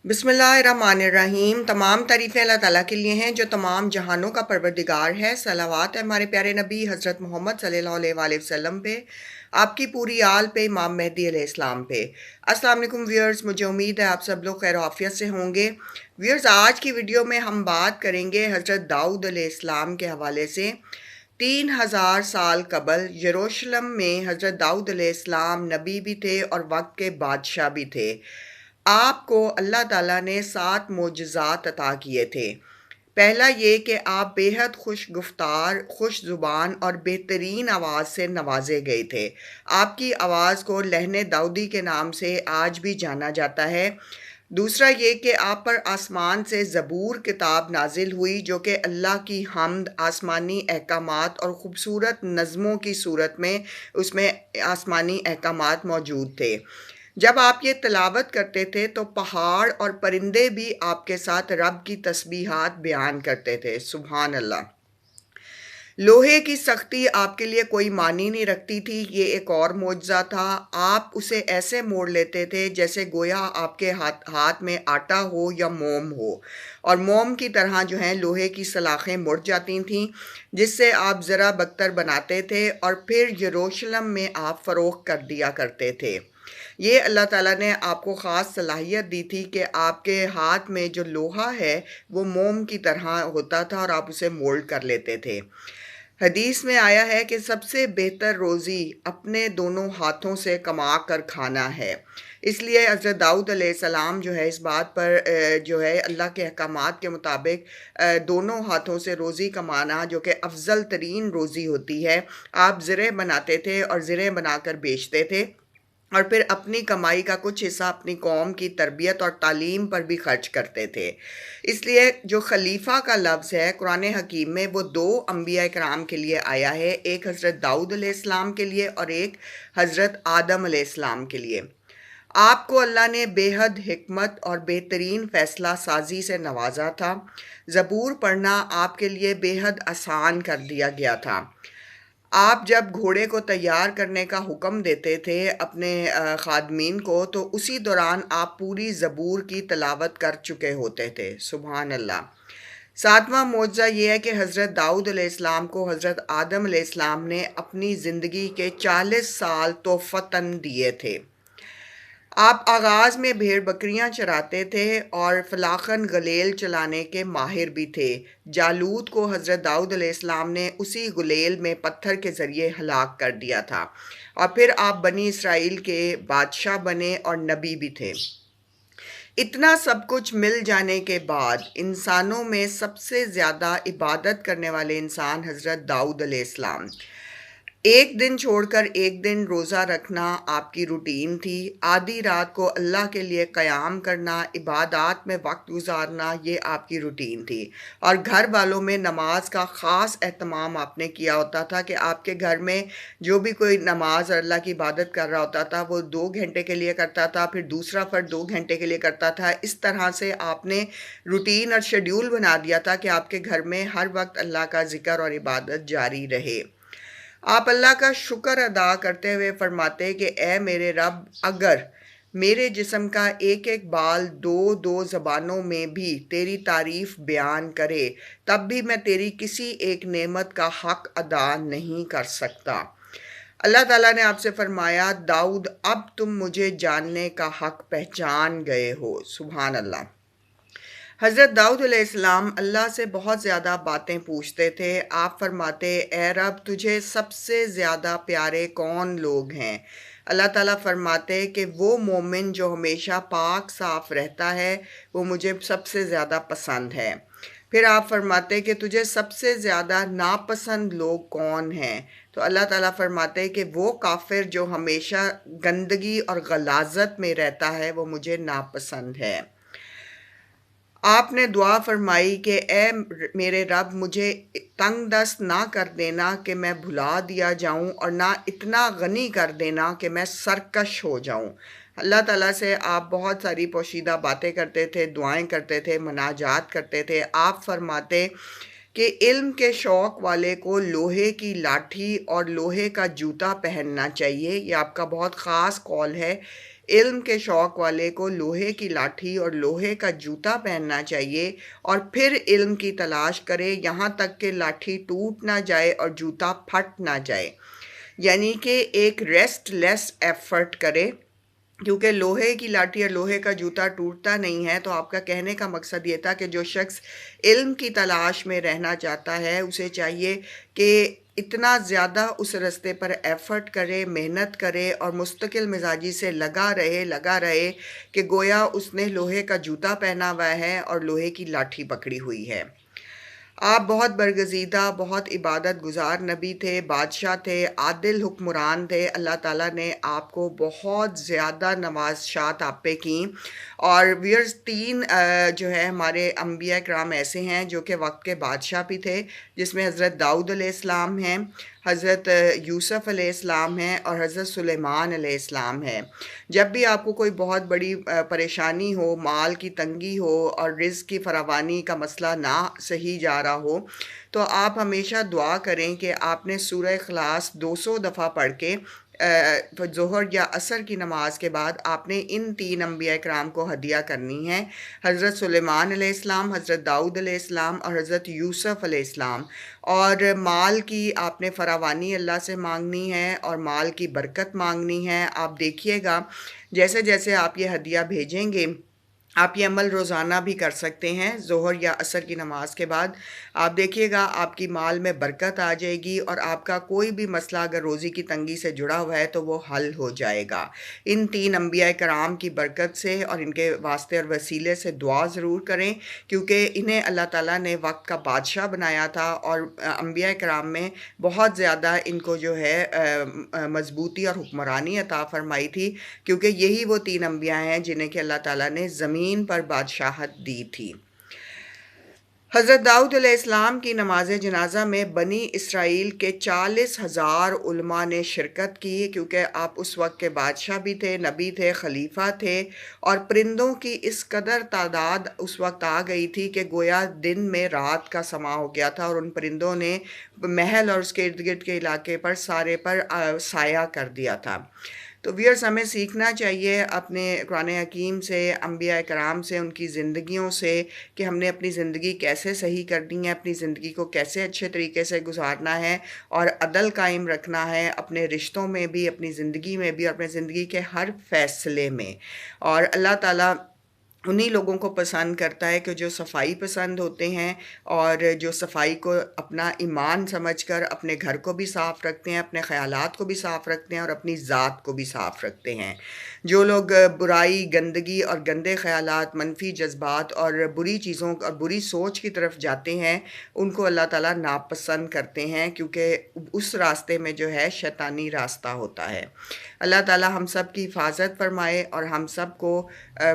बिस्मिल्लाहिर्रहमानिर्रहीम। तमाम तारीफ़ें अल्लाह ताला के लिए हैं जो तमाम जहानों का परवरदिगार है। सलावत है हमारे प्यारे नबी हज़रत मोहम्मद सल्लल्लाहु अलैहि वसल्लम पे, आपकी पूरी आल पे, इमाम मेहदी अलैहिस्सलाम पे। अस्सलाम वालेकुम व्यूअर्स, मुझे उम्मीद है आप सब लोग खैर आफियत से होंगे। व्यूअर्स, आज की वीडियो में हम बात करेंगे हज़रत दाऊद अलैहिस्सलाम के हवाले से। 3000 साल कबल यरूशलेम में हज़रत दाऊद अलैहिस्सलाम नबी भी थे और वक्त के बादशाह भी थे। आपको अल्लाह ताला ने 7 मोजज़ात अता किए थे। पहला ये कि आप बेहद खुश गुफ्तार, खुश ज़ुबान और बेहतरीन आवाज़ से नवाजे गए थे। आपकी आवाज़ को लहने दाऊदी के नाम से आज भी जाना जाता है। दूसरा ये कि आप पर आसमान से ज़बूर किताब नाजिल हुई, जो कि अल्लाह की हम्द, आसमानी अहकामात और ख़ूबसूरत नज़्मों की सूरत में उसमें आसमानी अहकामात मौजूद थे। जब आप ये तिलावत करते थे तो पहाड़ और परिंदे भी आपके साथ रब की तस्बीहात बयान करते थे। सुभान अल्लाह। लोहे की सख्ती आपके लिए कोई मानी नहीं रखती थी, ये एक और मोजज़ा था। आप उसे ऐसे मोड़ लेते थे जैसे गोया आपके हाथ हाथ में आटा हो या मोम हो, और मोम की तरह जो है लोहे की सलाखें मुड़ जाती थीं, जिससे आप ज़रा बख्तर बनाते थे और फिर यरूशलेम में आप फ़रोख्त कर दिया करते थे। ये अल्लाह ताला ने आपको ख़ास सलाहियत दी थी कि आपके हाथ में जो लोहा है वो मोम की तरह होता था और आप उसे मोल्ड कर लेते थे। हदीस में आया है कि सबसे बेहतर रोज़ी अपने दोनों हाथों से कमा कर खाना है। इसलिए हज़रत दाऊद अलैहिस्सलाम जो है इस बात पर जो है अल्लाह के अहकामात के मुताबिक दोनों हाथों से रोज़ी कमाना, जो कि अफ़ज़ल तरीन रोज़ी होती है, आप ज़रे बनाते थे और ज़रे बनाकर बेचते थे और फिर अपनी कमाई का कुछ हिस्सा अपनी कौम की तरबियत और तालीम पर भी खर्च करते थे। इसलिए जो खलीफा का लफ्ज़ है कुरान हकीम में, वो 2 अंबिया कराम के लिए आया है, एक हज़रत दाऊद अलैहिस्सलाम के लिए और एक हज़रत आदम अलैहिस्सलाम के लिए। आपको अल्लाह ने बेहद हिकमत और बेहतरीन फ़ैसला साज़ी से नवाज़ा था। ज़बूर पढ़ना आपके लिए बेहद आसान कर दिया गया था। आप जब घोड़े को तैयार करने का हुक्म देते थे अपने खादमीन को, तो उसी दौरान आप पूरी ज़बूर की तिलावत कर चुके होते थे। सुभान अल्लाह। 7वां मोअज़्ज़ा ये है कि हज़रत दाऊद अलैहिस्सलाम को हज़रत आदम अलैहिस्सलाम ने अपनी ज़िंदगी के 40 साल तोहफ़तन दिए थे। आप आगाज़ में भेड़ बकरियां चराते थे और फलाखन गलेल चलाने के माहिर भी थे। जालूत को हज़रत दाऊद अलैहिस्सलाम ने उसी गुलेल में पत्थर के ज़रिए हलाक कर दिया था, और फिर आप बनी इसराइल के बादशाह बने और नबी भी थे। इतना सब कुछ मिल जाने के बाद इंसानों में सबसे ज़्यादा इबादत करने वाले इंसान हज़रत दाऊद अलैहिस्सलाम। एक दिन छोड़कर एक दिन रोज़ा रखना आपकी रूटीन थी। आधी रात को अल्लाह के लिए क़याम करना, इबादत में वक्त गुजारना, ये आपकी रूटीन थी। और घर वालों में नमाज का ख़ास एहतमाम आपने किया होता था कि आपके घर में जो भी कोई नमाज और अल्लाह की इबादत कर रहा होता था वो 2 घंटे के लिए करता था, फिर दूसरा फ़र्द 2 घंटे के लिए करता था। इस तरह से आपने रूटीन और शेड्यूल बना दिया था कि आपके घर में हर वक्त अल्लाह का ज़िक्र और इबादत जारी रहे। आप अल्लाह का शुक्र अदा करते हुए फरमाते कि ए मेरे रब, अगर मेरे जिस्म का एक एक बाल दो दो ज़बानों में भी तेरी तारीफ़ बयान करे, तब भी मैं तेरी किसी एक नेमत का हक़ अदा नहीं कर सकता। अल्लाह ताला ने आपसे फरमाया, दाऊद, अब तुम मुझे जानने का हक़ पहचान गए हो। सुभान अल्लाह। हज़रत दाऊद अलैहिस्सलाम अल्लाह से बहुत ज़्यादा बातें पूछते थे। आप फरमाते, ए रब, तुझे सबसे ज़्यादा प्यारे कौन लोग हैं? अल्लाह ताला फरमाते कि वो मोमिन जो हमेशा पाक साफ़ रहता है, वो मुझे सबसे ज़्यादा पसंद है। फिर आप फरमाते कि तुझे सबसे ज़्यादा नापसंद लोग कौन हैं? तो अल्लाह ताला फरमाते कि वो काफ़िर जो हमेशा गंदगी और गलाज़त में रहता है, वो मुझे नापसंद है। आपने दुआ फरमाई कि ए मेरे रब, मुझे तंग दस्त ना कर देना कि मैं भुला दिया जाऊं, और ना इतना गनी कर देना कि मैं सरकश हो जाऊं। अल्लाह ताला से आप बहुत सारी पोशीदा बातें करते थे, दुआएं करते थे, मनाजात करते थे। आप फरमाते कि इल्म के शौक़ वाले को लोहे की लाठी और लोहे का जूता पहनना चाहिए। ये आपका बहुत ख़ास कौल है। علم کے شوق والے کو لوہے کی لاٹھی اور لوہے کا جوتا پہننا چاہیے اور پھر علم کی تلاش کرے یہاں تک کہ لاٹھی ٹوٹ نہ جائے اور جوتا پھٹ نہ جائے، یعنی کہ ایک ریسٹ لیس ایفرٹ کرے، کیونکہ لوہے کی لاٹھی اور لوہے کا جوتا ٹوٹتا نہیں ہے۔ تو آپ کا کہنے کا مقصد یہ تھا کہ جو شخص علم کی تلاش میں رہنا چاہتا ہے اسے چاہیے کہ اتنا زیادہ اس راستے پر ایفرٹ کرے، محنت کرے اور مستقل مزاجی سے لگا رہے کہ گویا اس نے لوہے کا جوتا پہنا ہوا ہے اور لوہے کی لاٹھی پکڑی ہوئی ہے۔ آپ بہت برگزیدہ، بہت عبادت گزار نبی تھے، بادشاہ تھے، عادل حکمران تھے۔ اللہ تعالیٰ نے آپ کو بہت زیادہ نوازشات آپ پہ کیں، اور ویئرز تین جو ہے ہمارے انبیاء کرام ایسے ہیں جو کہ وقت کے بادشاہ بھی تھے، جس میں حضرت داؤد علیہ السلام ہیں، حضرت یوسف علیہ السلام ہیں اور حضرت سلیمان علیہ السلام ہیں۔ جب بھی آپ کو کوئی بہت بڑی پریشانی ہو، مال کی تنگی ہو اور رزق کی فراوانی کا مسئلہ نہ صحیح جا رہا ہو، تو آپ ہمیشہ دعا کریں کہ آپ نے سورہ اخلاص 200 دفعہ پڑھ کے ظہر یا عصر کی نماز کے بعد آپ نے ان تین انبیاء کرام کو ہدیہ کرنی ہے، حضرت سلیمان علیہ السلام، حضرت داؤد علیہ السلام اور حضرت یوسف علیہ السلام۔ اور مال کی آپ نے فراوانی اللہ سے مانگنی ہے اور مال کی برکت مانگنی ہے۔ آپ دیکھیے گا جیسے جیسے آپ یہ ہدیہ بھیجیں گے، آپ یہ عمل روزانہ بھی کر سکتے ہیں ظہر یا عصر کی نماز کے بعد، آپ دیکھیے گا آپ کی مال میں برکت آ جائے گی اور آپ کا کوئی بھی مسئلہ اگر روزی کی تنگی سے جڑا ہوا ہے تو وہ حل ہو جائے گا۔ ان تین انبیاء کرام کی برکت سے اور ان کے واسطے اور وسیلے سے دعا ضرور کریں، کیونکہ انہیں اللہ تعالیٰ نے وقت کا بادشاہ بنایا تھا اور انبیاء کرام میں بہت زیادہ ان کو جو ہے مضبوطی اور حکمرانی عطا فرمائی تھی، کیونکہ یہی وہ تین انبیاء ہیں جنہیں کہ اللہ تعالیٰ نے زمین پر بادشاہت دی تھی۔ حضرت داؤد علیہ السلام کی نماز جنازہ میں بنی اسرائیل کے 40,000 علماء نے شرکت کی، کیونکہ آپ اس وقت کے بادشاہ بھی تھے، نبی تھے، خلیفہ تھے، اور پرندوں کی اس قدر تعداد اس وقت آ گئی تھی کہ گویا دن میں رات کا سما ہو گیا تھا، اور ان پرندوں نے محل اور اس کے ارد گرد کے علاقے پر سارے پر سایہ کر دیا تھا۔ تو ویئرز ہمیں سیکھنا چاہیے اپنے قرآن حکیم سے، انبیاء کرام سے، ان کی زندگیوں سے، کہ ہم نے اپنی زندگی کیسے صحیح کرنی ہے، اپنی زندگی کو کیسے اچھے طریقے سے گزارنا ہے اور عدل قائم رکھنا ہے اپنے رشتوں میں بھی، اپنی زندگی میں بھی اور اپنے زندگی کے ہر فیصلے میں۔ اور اللہ تعالیٰ انہی لوگوں کو پسند کرتا ہے کہ جو صفائی پسند ہوتے ہیں اور جو صفائی کو اپنا ایمان سمجھ کر اپنے گھر کو بھی صاف رکھتے ہیں، اپنے خیالات کو بھی صاف رکھتے ہیں اور اپنی ذات کو بھی صاف رکھتے ہیں۔ جو لوگ برائی، گندگی اور گندے خیالات، منفی جذبات اور بری چیزوں اور بری سوچ کی طرف جاتے ہیں، ان کو اللہ تعالیٰ ناپسند کرتے ہیں، کیونکہ اس راستے میں جو ہے شیطانی راستہ ہوتا ہے۔ اللہ تعالیٰ ہم سب کی حفاظت فرمائے اور ہم سب کو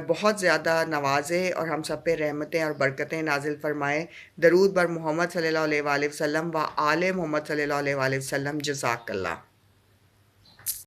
بہت زیادہ نوازے اور ہم سب پہ رحمتیں اور برکتیں نازل فرمائے۔ درود بر محمد صلی اللہ علیہ وآلہ وسلم و آل محمد صلی اللہ علیہ وآلہ وسلم۔ جزاک اللہ۔